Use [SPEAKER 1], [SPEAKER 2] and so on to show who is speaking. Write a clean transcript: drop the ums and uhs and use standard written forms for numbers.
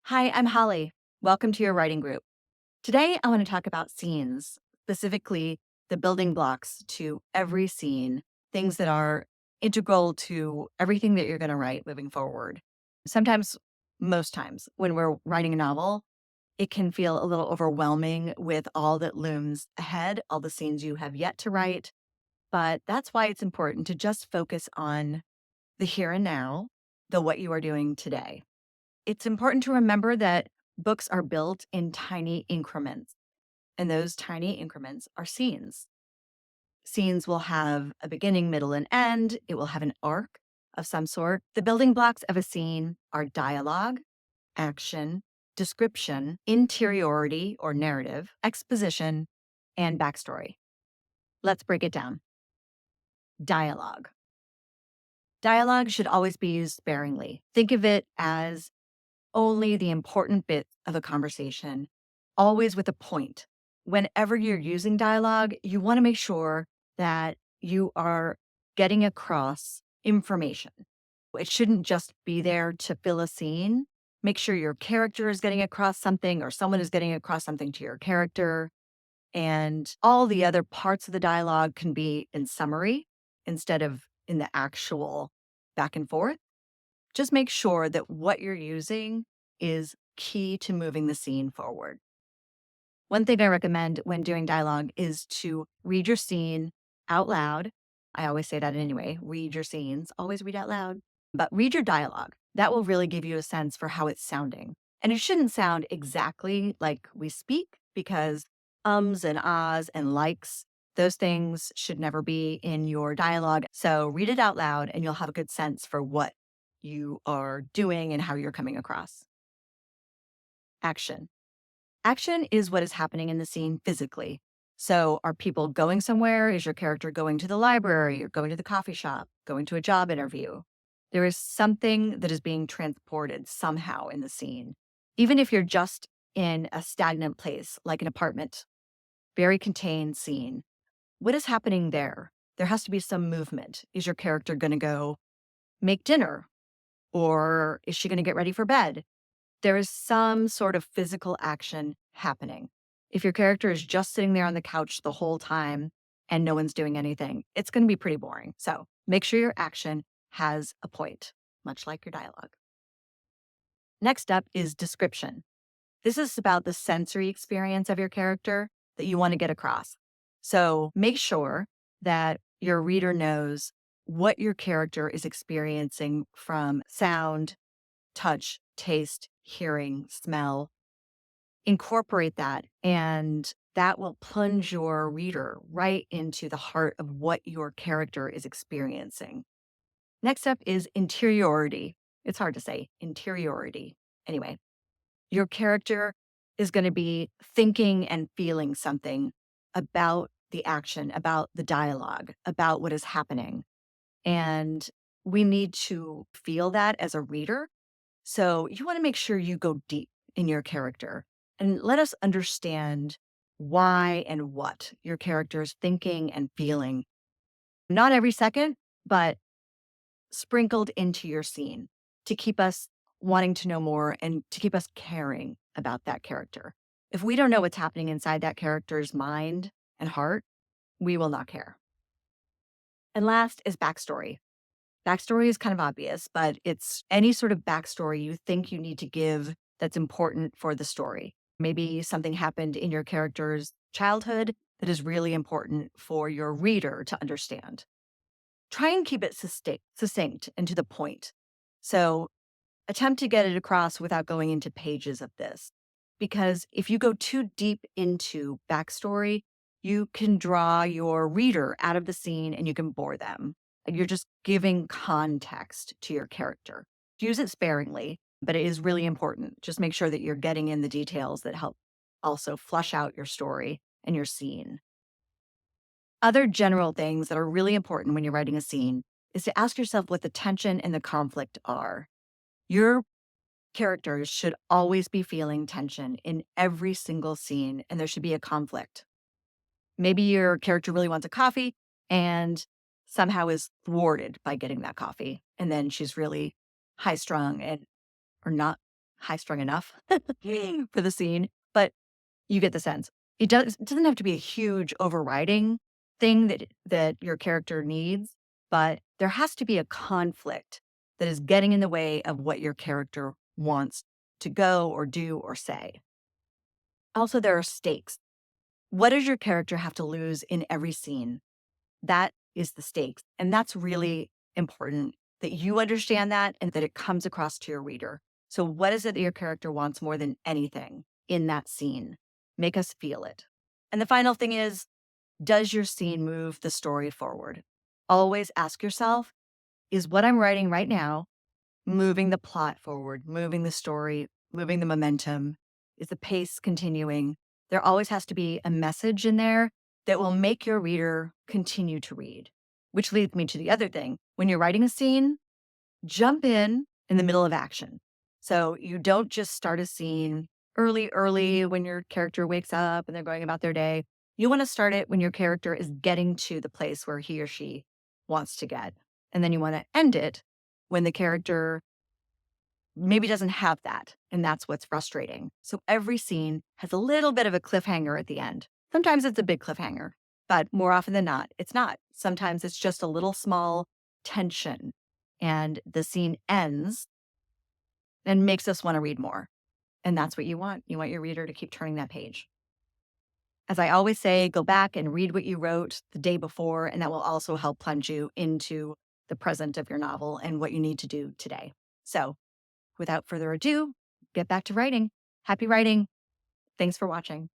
[SPEAKER 1] Hi, I'm Holly. Welcome to your writing group. Today, I want to talk about scenes, specifically the building blocks to every scene, things that are integral to everything that you're going to write moving forward. Sometimes, most times, when we're writing a novel, it can feel a little overwhelming with all that looms ahead, all the scenes you have yet to write. But that's why it's important to just focus on the here and now, the what you are doing today. It's important to remember that books are built in tiny increments, and those tiny increments are scenes. Scenes will have a beginning, middle, and end. It will have an arc of some sort. The building blocks of a scene are dialogue, action, description, interiority or narrative, exposition, and backstory. Let's break it down. Dialogue. Dialogue should always be used sparingly. Think of it as only the important bits of a conversation, always with a point. Whenever you're using dialogue, you want to make sure that you are getting across information. It shouldn't just be there to fill a scene. Make sure your character is getting across something or someone is getting across something to your character. And all the other parts of the dialogue can be in summary instead of in the actual back and forth. Just make sure that what you're using is key to moving the scene forward. One thing I recommend when doing dialogue is to read your scene out loud. I always say that anyway, read your scenes, always read out loud, but read your dialogue. That will really give you a sense for how it's sounding. And it shouldn't sound exactly like we speak because ums and ahs and likes, those things should never be in your dialogue. So read it out loud and you'll have a good sense for what you are doing and how you're coming across. Action. Action is what is happening in the scene physically. So, are people going somewhere? Is your character going to the library or going to the coffee shop, going to a job interview? There is something that is being transported somehow in the scene. Even if you're just in a stagnant place, like an apartment, very contained scene, what is happening there? There has to be some movement. Is your character going to go make dinner? Or is she going to get ready for bed? There is some sort of physical action happening. If your character is just sitting there on the couch the whole time and no one's doing anything, it's going to be pretty boring. So make sure your action has a point, much like your dialogue. Next up is description. This is about the sensory experience of your character that you want to get across. So make sure that your reader knows what your character is experiencing from sound, touch, taste, hearing, smell. Incorporate that, and that will plunge your reader right into the heart of what your character is experiencing. Next up is interiority. It's hard to say, interiority. Anyway, your character is going to be thinking and feeling something about the action, about the dialogue, about what is happening. And we need to feel that as a reader, so you want to make sure you go deep in your character and let us understand why and what your character is thinking and feeling. Not every second, but sprinkled into your scene to keep us wanting to know more and to keep us caring about that character. If we don't know what's happening inside that character's mind and heart, we will not care. And last is backstory. Backstory is kind of obvious, but it's any sort of backstory you think you need to give that's important for the story. Maybe something happened in your character's childhood that is really important for your reader to understand. Try and keep it succinct and to the point. So attempt to get it across without going into pages of this. Because if you go too deep into backstory, you can draw your reader out of the scene and you can bore them. And you're just giving context to your character. Use it sparingly, but it is really important. Just make sure that you're getting in the details that help also flush out your story and your scene. Other general things that are really important when you're writing a scene is to ask yourself what the tension and the conflict are. Your characters should always be feeling tension in every single scene, and there should be a conflict. Maybe your character really wants a coffee and somehow is thwarted by getting that coffee. And then she's really high strung and or not high strung enough for the scene, but you get the sense. It doesn't have to be a huge overriding thing that your character needs, but there has to be a conflict that is getting in the way of what your character wants to go or do or say. Also, there are stakes. What does your character have to lose in every scene? That is the stakes. And that's really important that you understand that and that it comes across to your reader. So, what is it that your character wants more than anything in that scene? Make us feel it. And the final thing is, does your scene move the story forward? Always ask yourself, is what I'm writing right now moving the plot forward, moving the story, moving the momentum? Is the pace continuing? There always has to be a message in there that will make your reader continue to read, which leads me to the other thing. When you're writing a scene, jump in the middle of action. So you don't just start a scene early when your character wakes up and they're going about their day. You want to start it when your character is getting to the place where he or she wants to get. And then you want to end it when the character maybe doesn't have that. And that's what's frustrating. So every scene has a little bit of a cliffhanger at the end. Sometimes it's a big cliffhanger, but more often than not, it's not. Sometimes it's just a little small tension and the scene ends and makes us want to read more. And that's what you want. You want your reader to keep turning that page. As I always say, go back and read what you wrote the day before, and that will also help plunge you into the present of your novel and what you need to do today. So, without further ado, get back to writing. Happy writing. Thanks for watching.